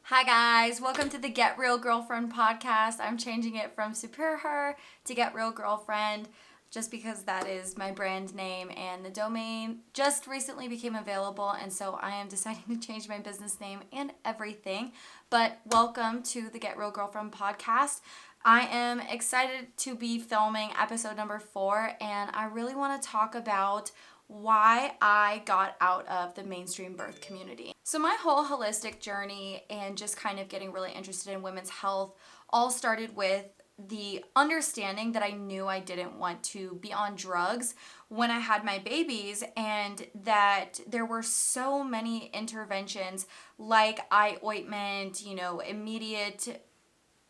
Hi guys, welcome to the Get Real Girlfriend podcast. I'm changing it from Super Her to Get Real Girlfriend just because that is my brand name and the domain just recently became available, and so I am deciding to change my business name and everything. But welcome to the Get Real Girlfriend podcast. I am excited to be filming episode number 4, and I really want to talk about why I got out of the mainstream birth community. So my whole holistic journey and just kind of getting really interested in women's health all started with the understanding that I knew I didn't want to be on drugs when I had my babies, and that there were so many interventions like eye ointment, immediate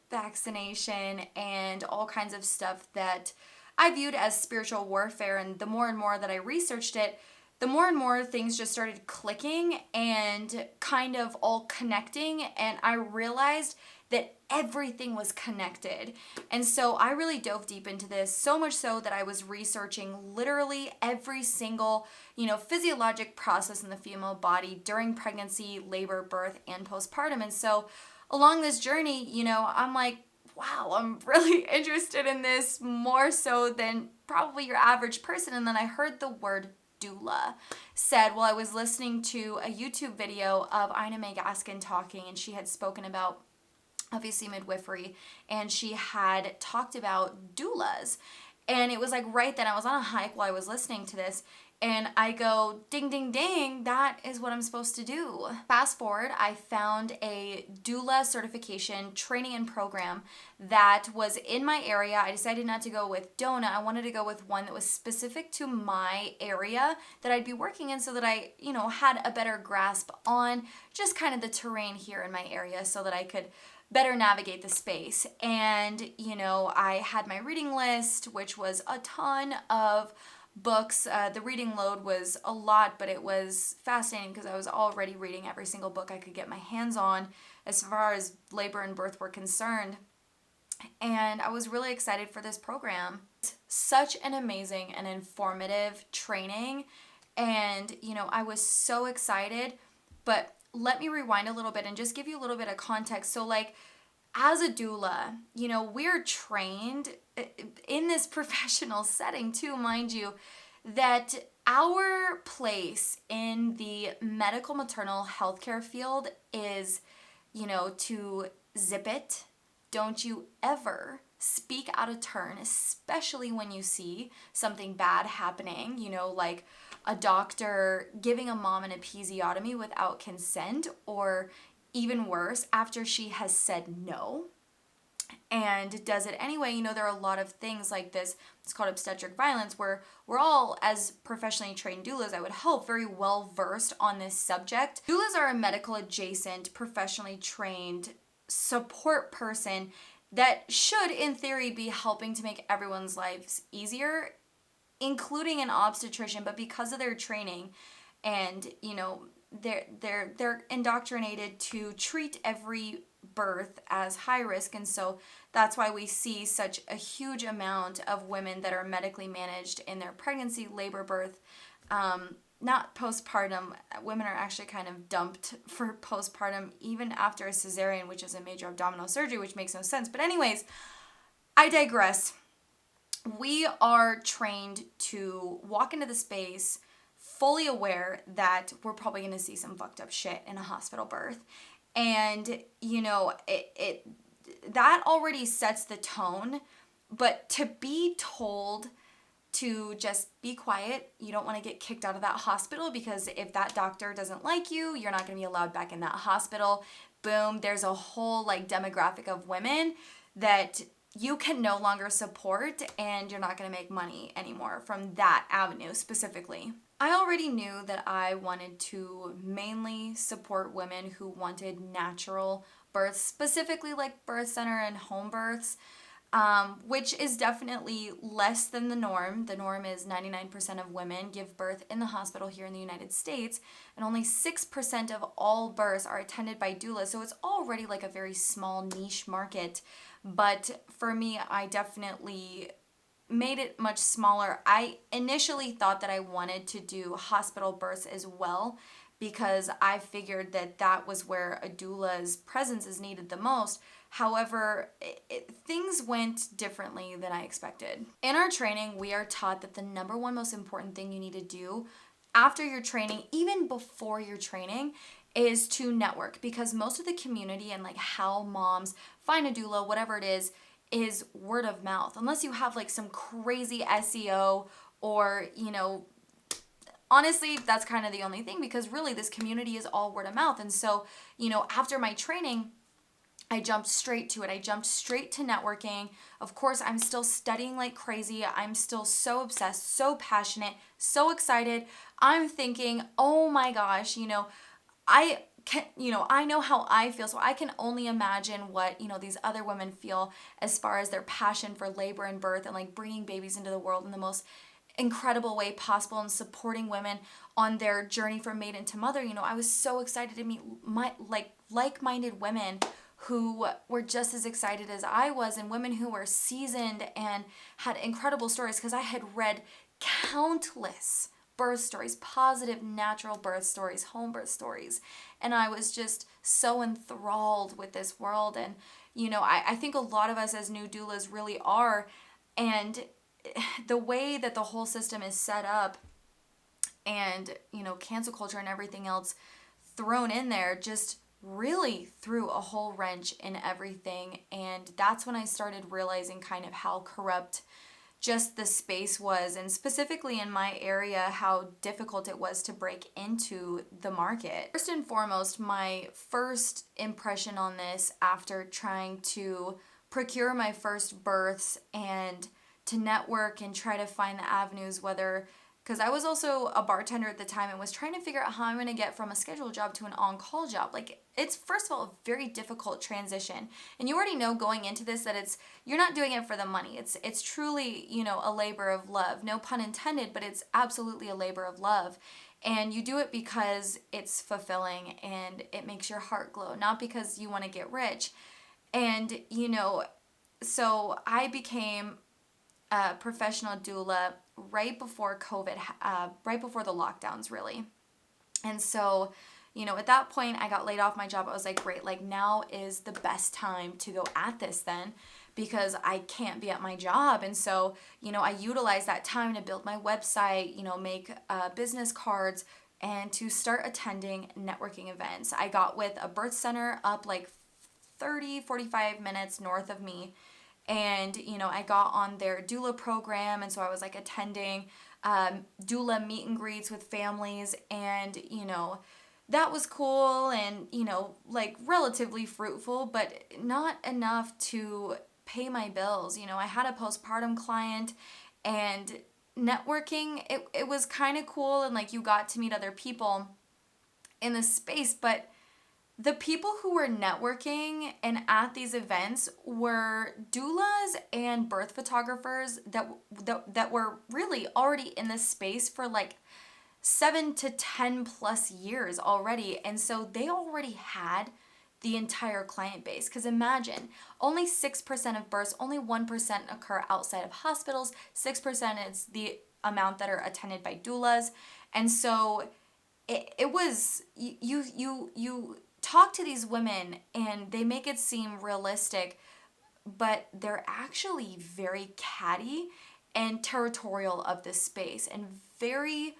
vaccination, and all kinds of stuff that I viewed as spiritual warfare. And the more and more that I researched it, the more and more things just started clicking and kind of all connecting, and I realized that everything was connected. And so I really dove deep into this, so much so that I was researching literally every single, physiologic process in the female body during pregnancy, labor, birth, and postpartum. And so along this journey, I'm like, wow, I'm really interested in this more so than probably your average person. And then I heard the word doula said while I was listening to a YouTube video of Ina May Gaskin talking, and she had spoken about obviously midwifery, and she had talked about doulas. And it was like right then I was on a hike while I was listening to this, and I go, ding, ding, ding, that is what I'm supposed to do. Fast forward, I found a doula certification training and program that was in my area. I decided not to go with DONA. I wanted to go with one that was specific to my area that I'd be working in, so that I, had a better grasp on just kind of the terrain here in my area so that I could better navigate the space. And, I had my reading list, which was a ton of books. The reading load was a lot, but it was fascinating because I was already reading every single book I could get my hands on as far as labor and birth were concerned. And I was really excited for this program. It's such an amazing and informative training. And, I was so excited, but let me rewind a little bit and just give you a little bit of context. So as a doula, we're trained in this professional setting too, mind you, that our place in the medical maternal healthcare field is, to zip it. Don't you ever speak out of turn, especially when you see something bad happening, like a doctor giving a mom an episiotomy without consent, or even worse, after she has said no and does it anyway. There are a lot of things like this. It's called obstetric violence, where we're all, as professionally trained doulas, I would hope, very well versed on this subject. Doulas are a medical adjacent, professionally trained support person that should, in theory, be helping to make everyone's lives easier, including an obstetrician. But because of their training and, they're indoctrinated to treat every birth as high risk, and so that's why we see such a huge amount of women that are medically managed in their pregnancy, labor, birth, not postpartum. Women are actually kind of dumped for postpartum even after a cesarean, which is a major abdominal surgery, which makes no sense. But anyways, I digress. We are trained to walk into the space fully aware that we're probably going to see some fucked up shit in a hospital birth. And, that already sets the tone. But to be told to just be quiet, you don't want to get kicked out of that hospital, because if that doctor doesn't like you, you're not going to be allowed back in that hospital. Boom, there's a whole demographic of women that you can no longer support, and you're not going to make money anymore from that avenue specifically. I already knew that I wanted to mainly support women who wanted natural births, specifically like birth center and home births, which is definitely less than the norm. The norm is 99% of women give birth in the hospital here in the United States, and only 6% of all births are attended by doulas. So it's already like a very small niche market. But for me, I definitely made it much smaller. I initially thought that I wanted to do hospital births as well, because I figured that that was where a doula's presence is needed the most. However, things went differently than I expected. In our training, we are taught that the number one most important thing you need to do after your training, even before your training, is to network, because most of the community and like how moms find a doula, whatever it is word of mouth. Unless you have like some crazy SEO or, honestly, that's kind of the only thing, because really this community is all word of mouth. And so, after my training, I jumped straight to it. I jumped straight to networking. Of course, I'm still studying like crazy. I'm still so obsessed, so passionate, so excited. I'm thinking, oh my gosh, I can, I know how I feel, so I can only imagine what, these other women feel as far as their passion for labor and birth and like bringing babies into the world in the most incredible way possible and supporting women on their journey from maiden to mother. I was so excited to meet my like-minded women who were just as excited as I was, and women who were seasoned and had incredible stories, because I had read countless birth stories, positive natural birth stories, home birth stories, and I was just so enthralled with this world. And I think a lot of us as new doulas really are, and the way that the whole system is set up, and cancel culture and everything else thrown in there, just really threw a whole wrench in everything. And that's when I started realizing kind of how corrupt just the space was, and specifically in my area, how difficult it was to break into the market. First and foremost, my first impression on this after trying to procure my first births and to network and try to find the avenues, because I was also a bartender at the time and was trying to figure out how I'm going to get from a scheduled job to an on-call job. Like, it's first of all a very difficult transition. And you already know going into this that you're not doing it for the money. It's truly, a labor of love. No pun intended, but it's absolutely a labor of love. And you do it because it's fulfilling and it makes your heart glow, not because you want to get rich. And, so I became a professional doula right before COVID, right before the lockdowns, really. And so, at that point, I got laid off my job. I was like, great, like now is the best time to go at this then, because I can't be at my job. And so, I utilized that time to build my website, make business cards, and to start attending networking events. I got with a birth center up like 45 minutes north of me. And, I got on their doula program. And so I was like attending doula meet and greets with families. And, that was cool and, like relatively fruitful, but not enough to pay my bills. I had a postpartum client, and networking, it was kind of cool. And like you got to meet other people in this space, but the people who were networking and at these events were doulas and birth photographers that were really already in this space for like 7 to 10 plus years already. And so they already had the entire client base. Because imagine, only 6% of births, only 1% occur outside of hospitals. 6% is the amount that are attended by doulas. And so it was, you talk to these women and they make it seem realistic, but they're actually very catty and territorial of this space, and very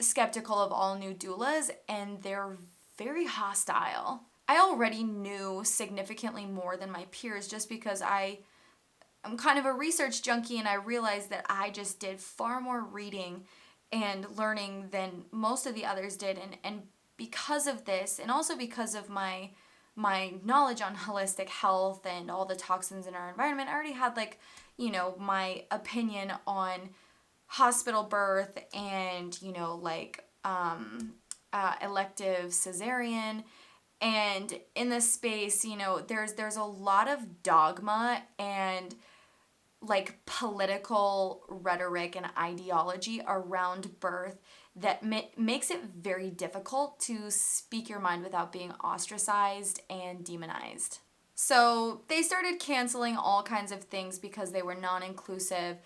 skeptical of all new doulas, and they're very hostile. I already knew significantly more than my peers just because I'm kind of a research junkie, and I realized that I just did far more reading and learning than most of the others did. And because of this, and also because of my knowledge on holistic health and all the toxins in our environment, I already had my opinion on hospital birth and, elective cesarean. And in this space, there's a lot of dogma and like political rhetoric and ideology around birth that makes it very difficult to speak your mind without being ostracized and demonized. So they started canceling all kinds of things because they were non-inclusive.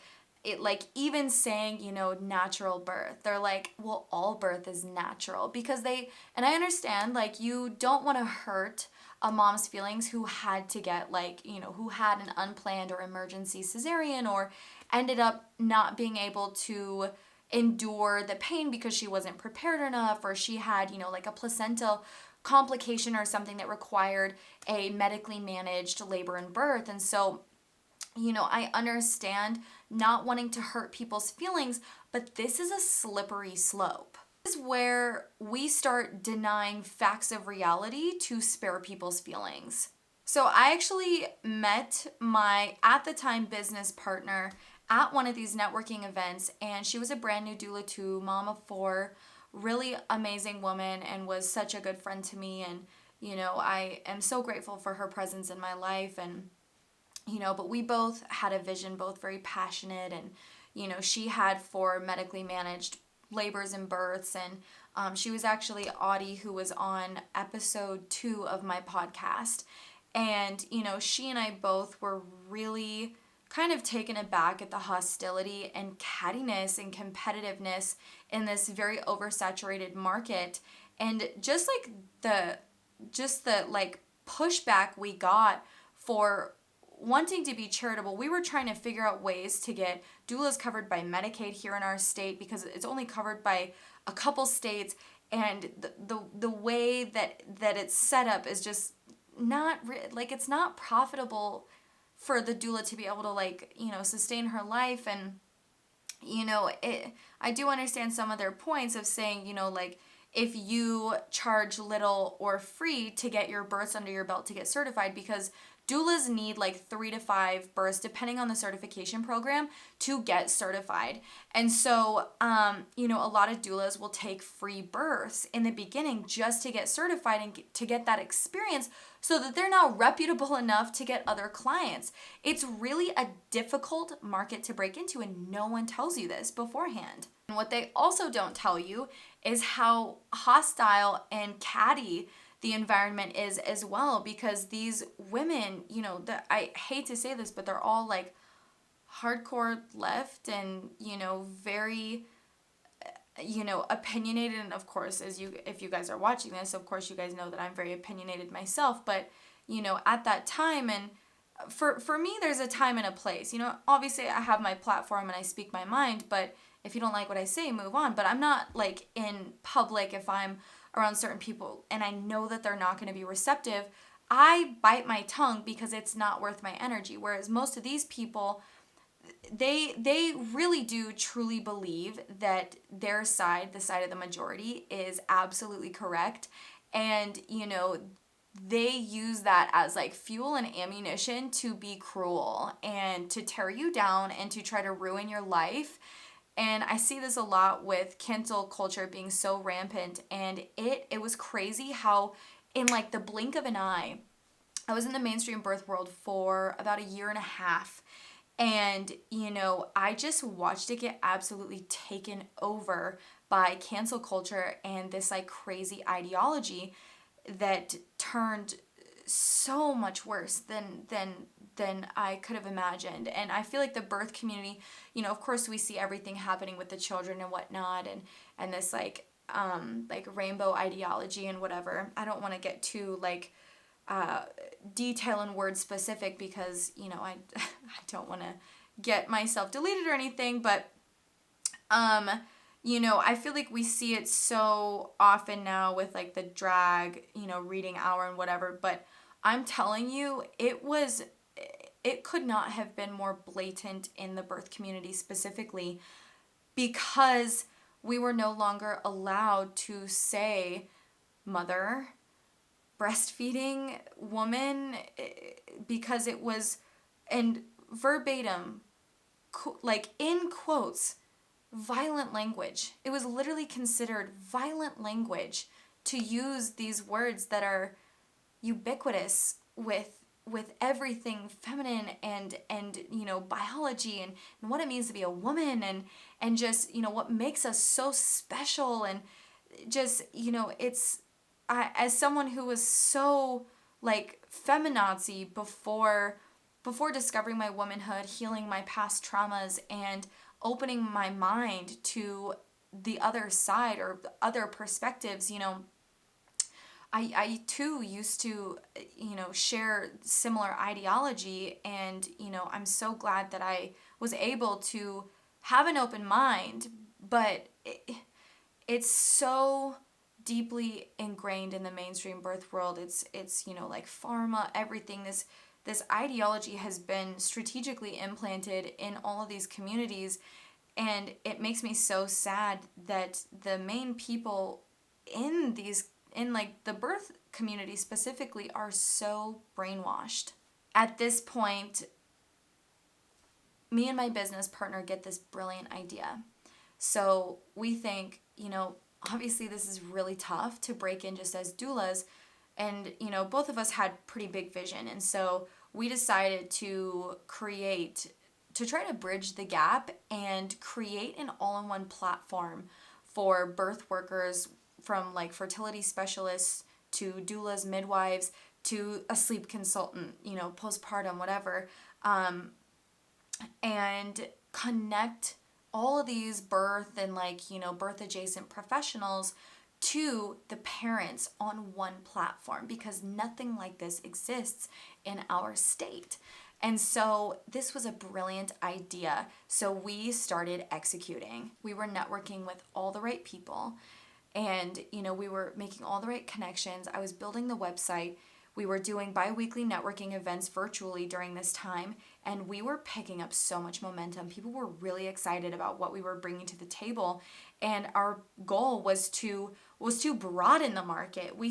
it, like, even saying, natural birth, they're like, well, all birth is natural, because and I understand, like, you don't want to hurt a mom's feelings who had to get, like, who had an unplanned or emergency cesarean, or ended up not being able to endure the pain because she wasn't prepared enough, or she had, like a placental complication or something that required a medically managed labor and birth. And so, I understand not wanting to hurt people's feelings, but this is a slippery slope. This is where we start denying facts of reality to spare people's feelings. So I actually met my, at the time, business partner at one of these networking events, and she was a brand new doula too, mom of 4, really amazing woman, and was such a good friend to me. And, I am so grateful for her presence in my life. And, but we both had a vision, both very passionate, and, she had 4 medically managed labors and births, and she was actually Audie, who was on episode 2 of my podcast. And, she and I both were really kind of taken aback at the hostility and cattiness and competitiveness in this very oversaturated market. And just the like pushback we got for wanting to be charitable. We were trying to figure out ways to get doulas covered by Medicaid here in our state, because it's only covered by a couple states, and the way that it's set up is just not like, it's not profitable for the doula to be able to, like, sustain her life. And I do understand some of their points of saying, like, if you charge little or free to get your births under your belt to get certified, because doulas need like 3 to 5 births, depending on the certification program, to get certified. And so, a lot of doulas will take free births in the beginning just to get certified and to get that experience, so that they're now reputable enough to get other clients. It's really a difficult market to break into, and no one tells you this beforehand. And what they also don't tell you is how hostile and catty the environment is as well, because these women, I hate to say this, but they're all like hardcore left, and, very, opinionated. And of course, if you guys are watching this, of course you guys know that I'm very opinionated myself. But, at that time, and for me, there's a time and a place. Obviously I have my platform and I speak my mind, but if you don't like what I say, move on. But I'm not, like, in public, if I'm around certain people and I know that they're not going to be receptive, I bite my tongue, because it's not worth my energy. Whereas most of these people, they really do truly believe that their side, the side of the majority, is absolutely correct. And, they use that as like fuel and ammunition to be cruel and to tear you down and to try to ruin your life. And I see this a lot with cancel culture being so rampant. And it was crazy how, in like the blink of an eye, I was in the mainstream birth world for about 1.5 years. And, I just watched it get absolutely taken over by cancel culture and this like crazy ideology that turned so much worse than I could have imagined. And I feel like the birth community, of course we see everything happening with the children and whatnot, and this like rainbow ideology and whatever. I don't want to get too like detail and word specific, because I don't want to get myself deleted or anything, but I feel like we see it so often now with like the drag, reading hour and whatever. But I'm telling you, it could not have been more blatant in the birth community specifically, because we were no longer allowed to say mother, breastfeeding woman, because it was, and verbatim, like in quotes, violent language. It was literally considered violent language to use these words that are ubiquitous with everything feminine and biology and what it means to be a woman, and just what makes us so special. And just it's, as someone who was so like feminazi before before discovering my womanhood, healing my past traumas, and opening my mind to the other side or the other perspectives, I too used to, share similar ideology, and, I'm so glad that I was able to have an open mind, but it's so deeply ingrained in the mainstream birth world. It's like pharma, everything. This ideology has been strategically implanted in all of these communities, and it makes me so sad that the main people in like the birth community specifically are so brainwashed. At this point, me and my business partner get this brilliant idea. So we think, obviously this is really tough to break in just as doulas, and both of us had pretty big vision, and so we decided to try to bridge the gap and create an all-in-one platform for birth workers, from like fertility specialists to doulas, midwives, to a sleep consultant, postpartum, whatever, and connect all of these birth and birth adjacent professionals to the parents on one platform, because nothing like this exists in our state. And so this was a brilliant idea. So we started executing. We were networking with all the right people, and we were making all the right connections. I was building the website. We were doing bi-weekly networking events virtually during this time, and we were picking up so much momentum. People were really excited about what we were bringing to the table, and our goal was to broaden the market. We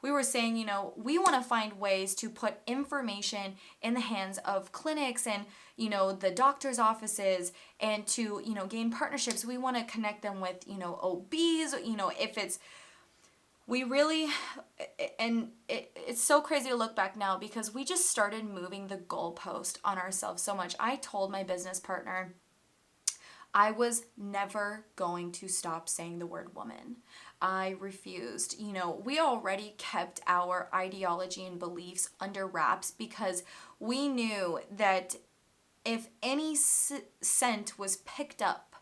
were saying, we want to find ways to put information in the hands of clinics and, the doctor's offices, and to, gain partnerships. We want to connect them with, OBs, if it's, we really, and it's so crazy to look back now, because we just started moving the goalpost on ourselves so much. I told my business partner I was never going to stop saying the word woman. I refused. We already kept our ideology and beliefs under wraps, because we knew that if any scent was picked up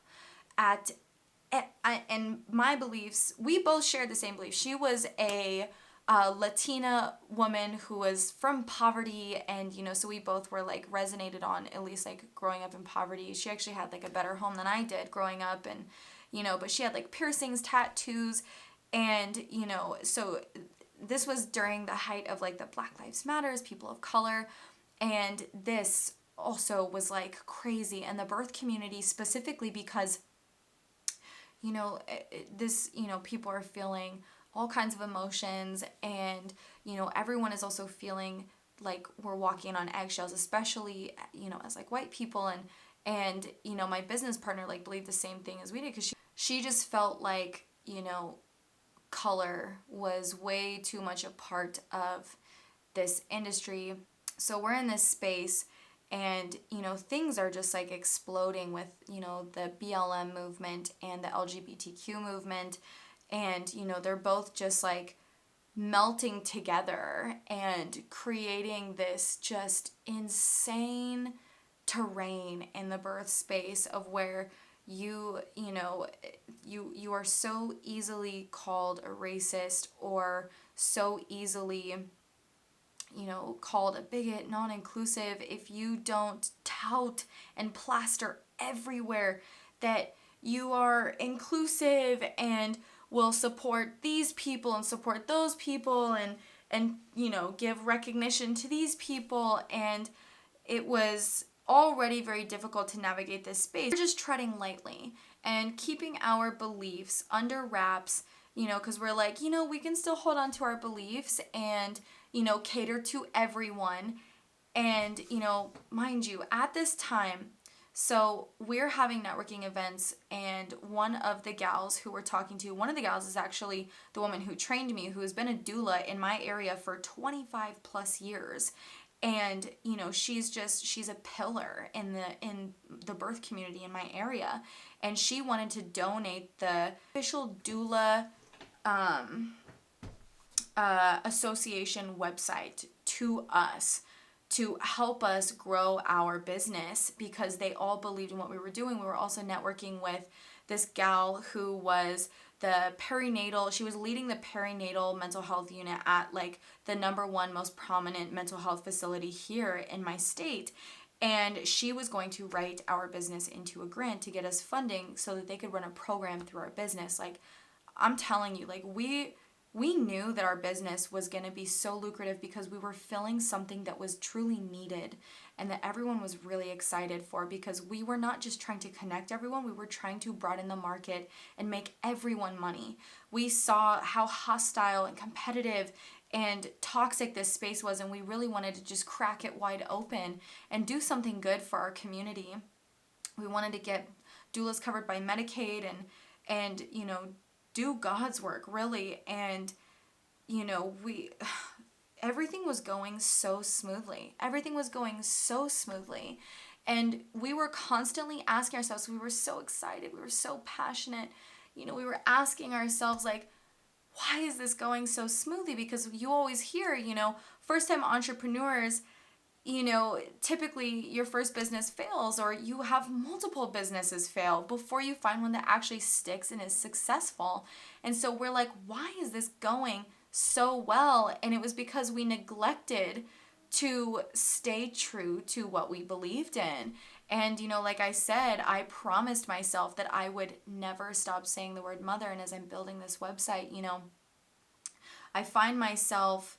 and my beliefs, we both shared the same beliefs. She was a Latina woman who was from poverty, and so we both were like resonated on at least like growing up in poverty. She actually had like a better home than I did growing up, and but she had like piercings, tattoos, and so this was during the height of like the Black Lives Matters, people of color, and this also was like crazy in the birth community specifically, because people are feeling all kinds of emotions, and everyone is also feeling like we're walking on eggshells, especially as like white people, and my business partner like believed the same thing as we did, because she just felt like color was way too much a part of this industry. So we're in this space, and things are just like exploding with the BLM movement and the LGBTQ movement, and they're both just like melting together and creating this just insane terrain in the birth space, of where you are so easily called a racist, or so easily called a bigot, non-inclusive, if you don't tout and plaster everywhere that you are inclusive and will support these people and support those people, and give recognition to these people. And it was already very difficult to navigate this space. We're just treading lightly and keeping our beliefs under wraps, because we're like, we can still hold on to our beliefs and cater to everyone. And mind you, at this time, so we're having networking events, and one of the gals is actually the woman who trained me, who has been a doula in my area for 25 plus years. And she's a pillar in the birth community in my area, and she wanted to donate the official doula association website to us, to help us grow our business because they all believed in what we were doing. We were also networking with this gal who was the perinatal, she was leading the perinatal mental health unit at like the #1 most prominent mental health facility here in my state. And she was going to write our business into a grant to get us funding so that they could run a program through our business. Like, I'm telling you, like, we knew that our business was going to be so lucrative because we were filling something that was truly needed and that everyone was really excited for, because we were not just trying to connect everyone, we were trying to broaden the market and make everyone money. We saw how hostile and competitive and toxic this space was, and we really wanted to just crack it wide open and do something good for our community. We wanted to get doulas covered by Medicaid and you know, do God's work, really. And, you know, everything was going so smoothly. Everything was going so smoothly. And we were constantly asking ourselves, we were so excited, we were so passionate, you know, we were asking ourselves, like, why is this going so smoothly? Because you always hear, you know, first-time entrepreneurs, you know, typically your first business fails, or you have multiple businesses fail before you find one that actually sticks and is successful. And so we're like, why is this going so well? And it was because we neglected to stay true to what we believed in. And, you know, like I said, I promised myself that I would never stop saying the word mother. And as I'm building this website, you know, I find myself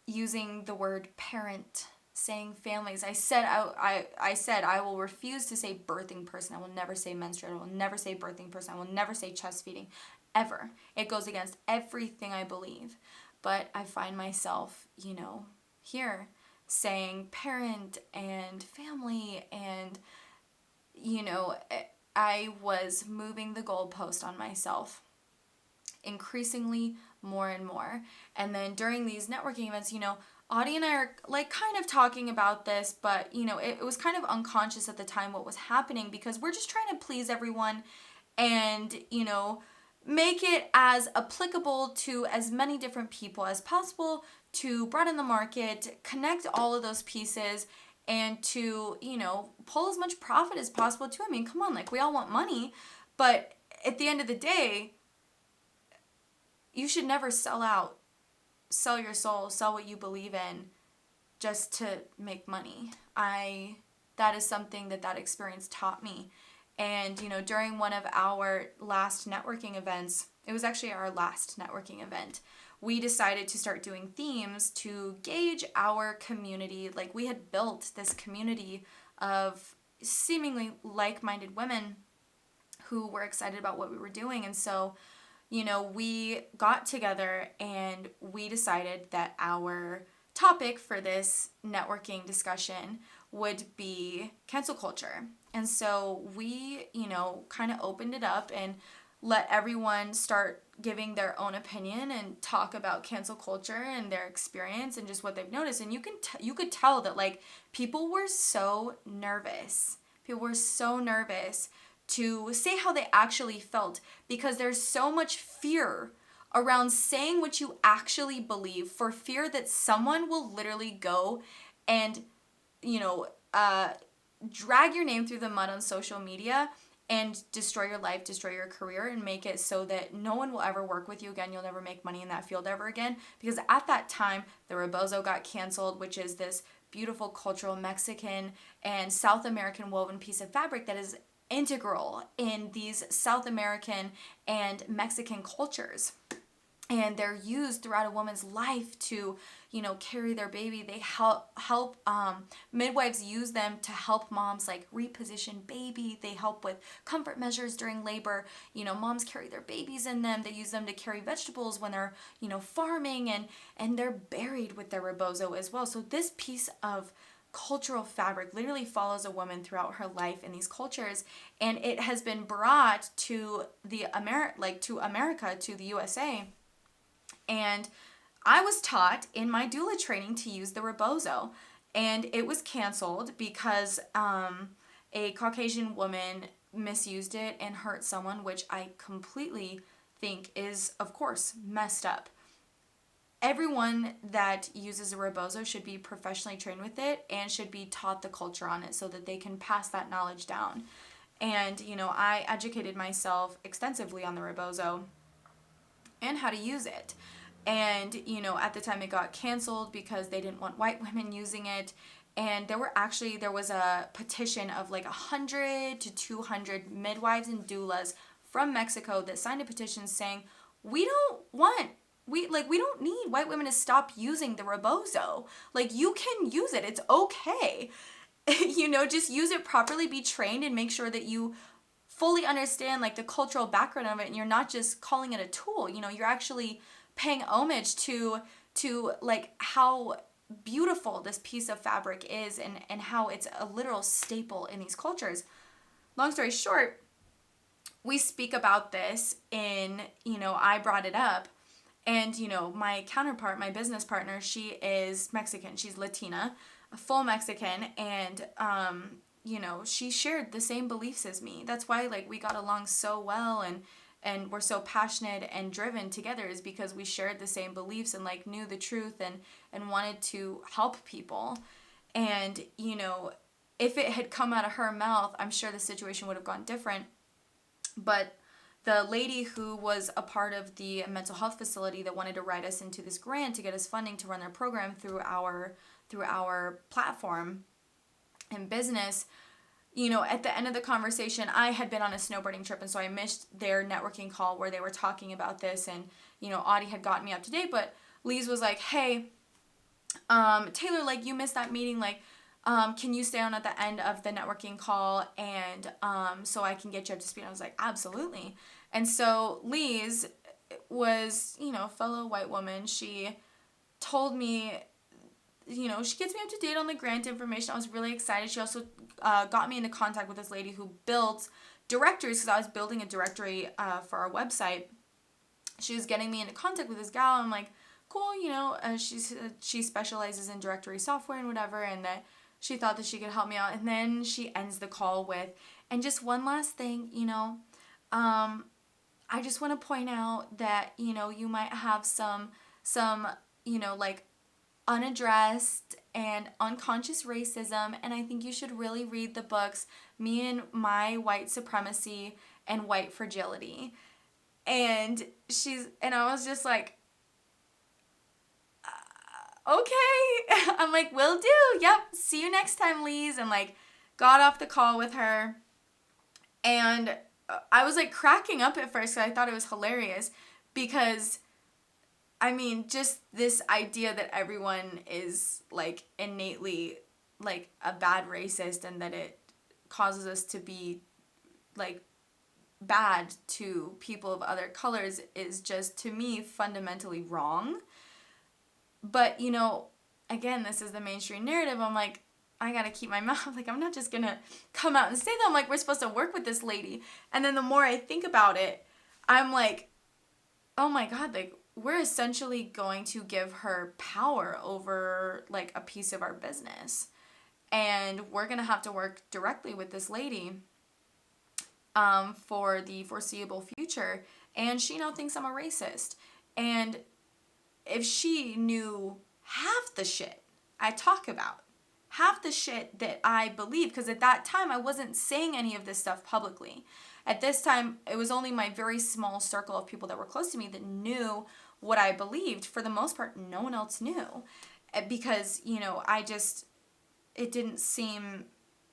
using the word parent, saying families. I said I will refuse to say birthing person. I will never say menstruate. I will never say birthing person. I will never say chest feeding, ever. It goes against everything I believe. But I find myself, you know, here saying parent and family, and, you know, I was moving the goalpost on myself increasingly more and more. And then during these networking events, you know, Audie and I are like kind of talking about this, but, you know, it was kind of unconscious at the time what was happening, because we're just trying to please everyone and, you know, make it as applicable to as many different people as possible, to broaden the market, connect all of those pieces, and to, you know, pull as much profit as possible too. I mean, come on, like, we all want money, but at the end of the day, you should never sell out, sell your soul, sell what you believe in just to make money. That is something that experience taught me. And, you know, during one of our last networking events, it was actually our last networking event, we decided to start doing themes to gauge our community. Like, we had built this community of seemingly like-minded women who were excited about what we were doing. And so, you know, we got together and we decided that our topic for this networking discussion would be cancel culture. And so we, you know, kind of opened it up and let everyone start giving their own opinion and talk about cancel culture and their experience and just what they've noticed. And you could tell that, like, people were so nervous. People were so nervous to say how they actually felt, because there's so much fear around saying what you actually believe, for fear that someone will literally go and, you know, drag your name through the mud on social media and destroy your life, destroy your career, and make it so that no one will ever work with you again. You'll never make money in that field ever again. Because at that time, the rebozo got canceled, which is this beautiful cultural Mexican and South American woven piece of fabric that is integral in these South American and Mexican cultures. And they're used throughout a woman's life to, you know, carry their baby. They help midwives use them to help moms, like, reposition baby. They help with comfort measures during labor. You know, moms carry their babies in them. They use them to carry vegetables when they're, you know, farming, and they're buried with their rebozo as well. So this piece of cultural fabric literally follows a woman throughout her life in these cultures, and it has been brought to America, to the USA. And I was taught in my doula training to use the rebozo, and it was canceled because a Caucasian woman misused it and hurt someone, which I completely think is, of course, messed up. everyone that uses a rebozo should be professionally trained with it and should be taught the culture on it so that they can pass that knowledge down. And, I educated myself extensively on the rebozo and how to use it. And, at the time it got canceled because they didn't want white women using it. And there was a petition of like 100 to 200 midwives and doulas from Mexico that signed a petition saying, we don't need white women to stop using the rebozo. Like, you can use it. It's okay. Just use it properly, be trained, and make sure that you fully understand like the cultural background of it, and you're not just calling it a tool. You're actually paying homage to like how beautiful this piece of fabric is, and how it's a literal staple in these cultures. Long story short, we speak about this in, I brought it up, and, my counterpart, my business partner, she is Mexican. She's Latina, a full Mexican, and, she shared the same beliefs as me. That's why, like, we got along so well, and we're so passionate and driven together, is because we shared the same beliefs and, like, knew the truth and wanted to help people. And, if it had come out of her mouth, I'm sure the situation would have gone different. But the lady who was a part of the mental health facility that wanted to write us into this grant to get us funding to run their program through our platform and business, at the end of the conversation, I had been on a snowboarding trip, and so I missed their networking call where they were talking about this, and, Audie had gotten me up to date, but Lise was like, hey, Taylor, like, you missed that meeting, like, can you stay on at the end of the networking call, and so I can get you up to speed? I was like, absolutely. And so Lise was, fellow white woman. She told me, she gets me up to date on the grant information. I was really excited. She also got me into contact with this lady who built directories, because I was building a directory for our website. She was getting me into contact with this gal. I'm like, cool, she specializes in directory software and whatever, and that she thought that she could help me out. And then she ends the call with, and just one last thing, I just want to point out that, you might have some, like, unaddressed and unconscious racism, and I think you should really read the books Me and My White Supremacy and White Fragility. And I was just like, okay. I'm like, will do. Yep. See you next time, Lise. And like, got off the call with her, and I was like cracking up at first because I thought it was hilarious, because I mean, just this idea that everyone is like innately like a bad racist, and that it causes us to be like bad to people of other colors is just, to me, fundamentally wrong. But, again, this is the mainstream narrative. I'm like, I gotta keep my mouth. Like, I'm not just gonna come out and say that. I'm like, we're supposed to work with this lady. And then the more I think about it, I'm like, oh my God, like, we're essentially going to give her power over, like, a piece of our business. And we're gonna have to work directly with this lady for the foreseeable future. And she now thinks I'm a racist. And if she knew half the shit I talk about, half the shit that I believe, because at that time I wasn't saying any of this stuff publicly. At this time, it was only my very small circle of people that were close to me that knew what I believed. For the most part, no one else knew. Because,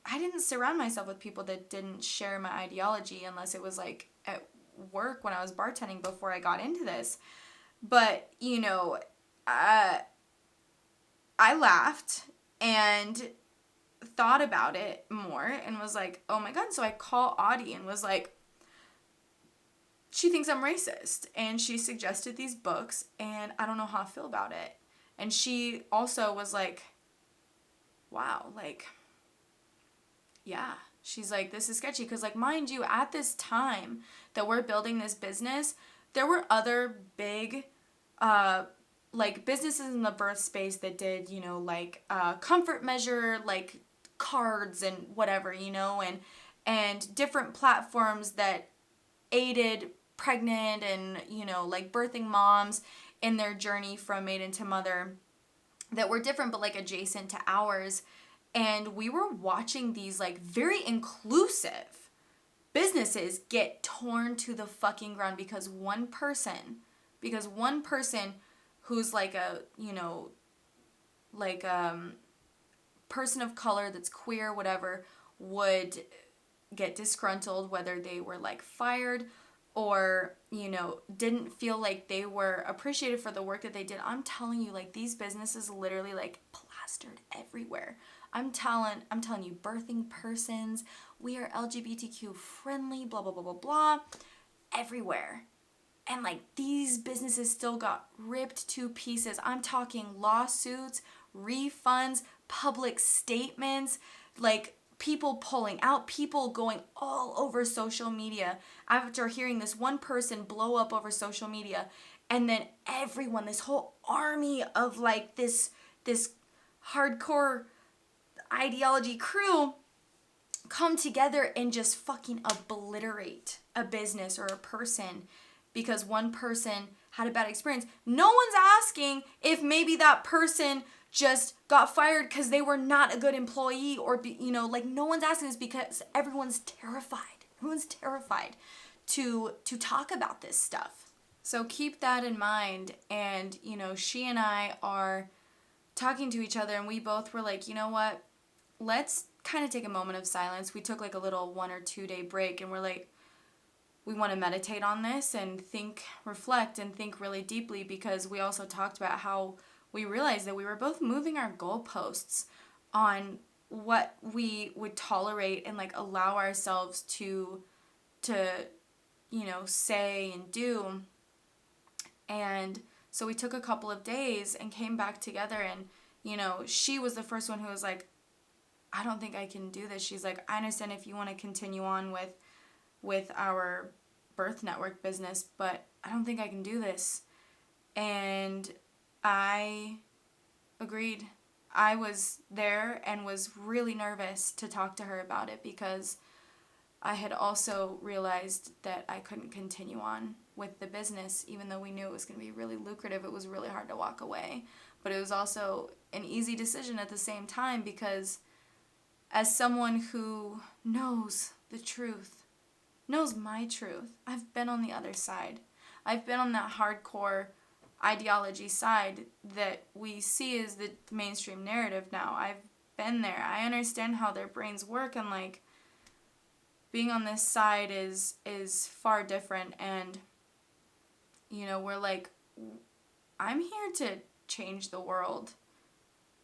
I didn't surround myself with people that didn't share my ideology, unless it was like at work when I was bartending before I got into this. But, I laughed and thought about it more and was like, oh my God. So I call Audie and was like, she thinks I'm racist. And she suggested these books, and I don't know how I feel about it. And she also was like, wow, like, yeah. She's like, this is sketchy. Because, like, mind you, at this time that we're building this business, there were other big like businesses in the birth space that did, comfort measure, like cards and whatever, and different platforms that aided pregnant and, like birthing moms. in their journey from maiden to mother that were different but like adjacent to ours. And we were watching these like very inclusive businesses get torn to the fucking ground because one person who's like a, you know, like person of color that's queer, whatever, would get disgruntled, whether they were like fired or, you know, didn't feel like they were appreciated for the work that they did. I'm telling you, like, these businesses literally like plastered everywhere. I'm telling you, birthing persons, we are LGBTQ friendly, blah, blah, blah, blah, blah, everywhere. And like these businesses still got ripped to pieces. I'm talking lawsuits, refunds, public statements, like people pulling out, people going all over social media after hearing this one person blow up over social media. And then everyone, this whole army of like this hardcore ideology crew come together and just fucking obliterate a business or a person because one person had a bad experience. No one's asking if maybe that person just got fired because they were not a good employee or, you know, like no one's asking this because everyone's terrified. Everyone's terrified to talk about this stuff. So keep that in mind. And, you know, she and I are talking to each other and we both were like, you know what? Let's kind of take a moment of silence. We took like a little 1 or 2 day break and we're like, we want to meditate on this and think, reflect and think really deeply, because we also talked about how we realized that we were both moving our goalposts on what we would tolerate and like allow ourselves to you know, say and do. And so we took a couple of days and came back together, and you know, she was the first one who was like, I don't think I can do this. She's like, I understand if you want to continue on with our birth network business, but I don't think I can do this. And I agreed. I was there and was really nervous to talk to her about it because I had also realized that I couldn't continue on with the business, even though we knew it was going to be really lucrative. It was really hard to walk away, but it was also an easy decision at the same time, because as someone who knows the truth, knows my truth, I've been on the other side. I've been on that hardcore ideology side that we see as the mainstream narrative now. I've been there. I understand how their brains work, and like being on this side is far different. And you know, we're like, I'm here to change the world,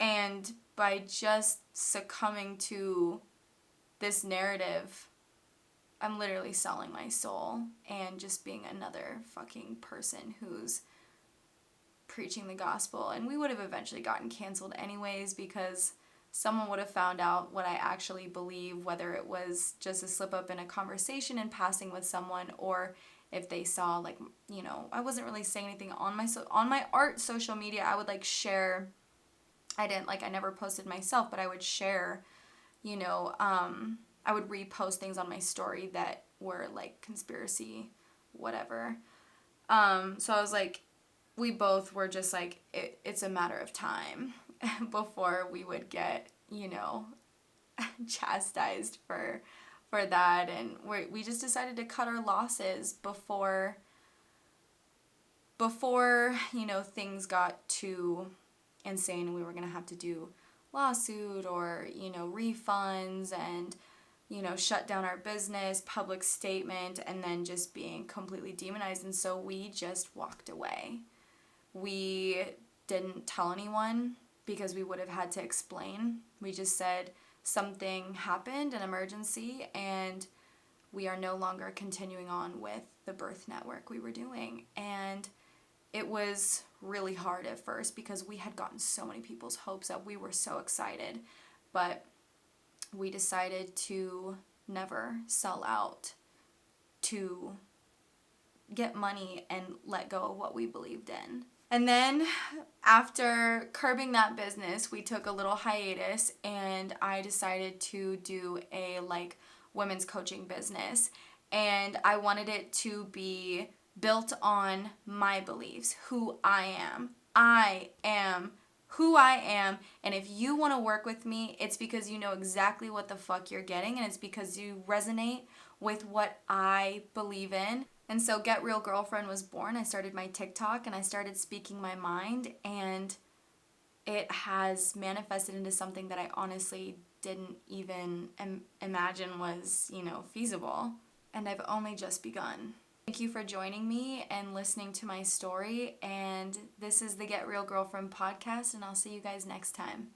and by just succumbing to this narrative, I'm literally selling my soul and just being another fucking person who's preaching the gospel. And we would have eventually gotten canceled anyways, because someone would have found out what I actually believe, whether it was just a slip up in a conversation in passing with someone, or if they saw, like, you know, I wasn't really saying anything on my art social media. I would like share, I never posted myself, but I would share, you know, I would repost things on my story that were like conspiracy, whatever. So I was like, we both were just like, it's a matter of time before we would get, you know, chastised for that. And we just decided to cut our losses before, you know, things got too insane and we were going to have to do lawsuit or, you know, refunds and, you know, shut down our business, public statement, and then just being completely demonized. And so we just walked away. We didn't tell anyone because we would have had to explain. We just said something happened, an emergency, and we are no longer continuing on with the birth network we were doing. And it was really hard at first because we had gotten so many people's hopes up. We were so excited, but we decided to never sell out, to get money and let go of what we believed in. And then after curbing that business, we took a little hiatus, and I decided to do a like women's coaching business. And I wanted it to be built on my beliefs, who I am. I am who I am, and if you want to work with me, it's because you know exactly what the fuck you're getting, and it's because you resonate with what I believe in. And so Get Real Girlfriend was born. I started my TikTok and I started speaking my mind, and it has manifested into something that I honestly didn't even imagine was, feasible. And I've only just begun. Thank you for joining me and listening to my story. And this is the Get Real Girlfriend podcast, and I'll see you guys next time.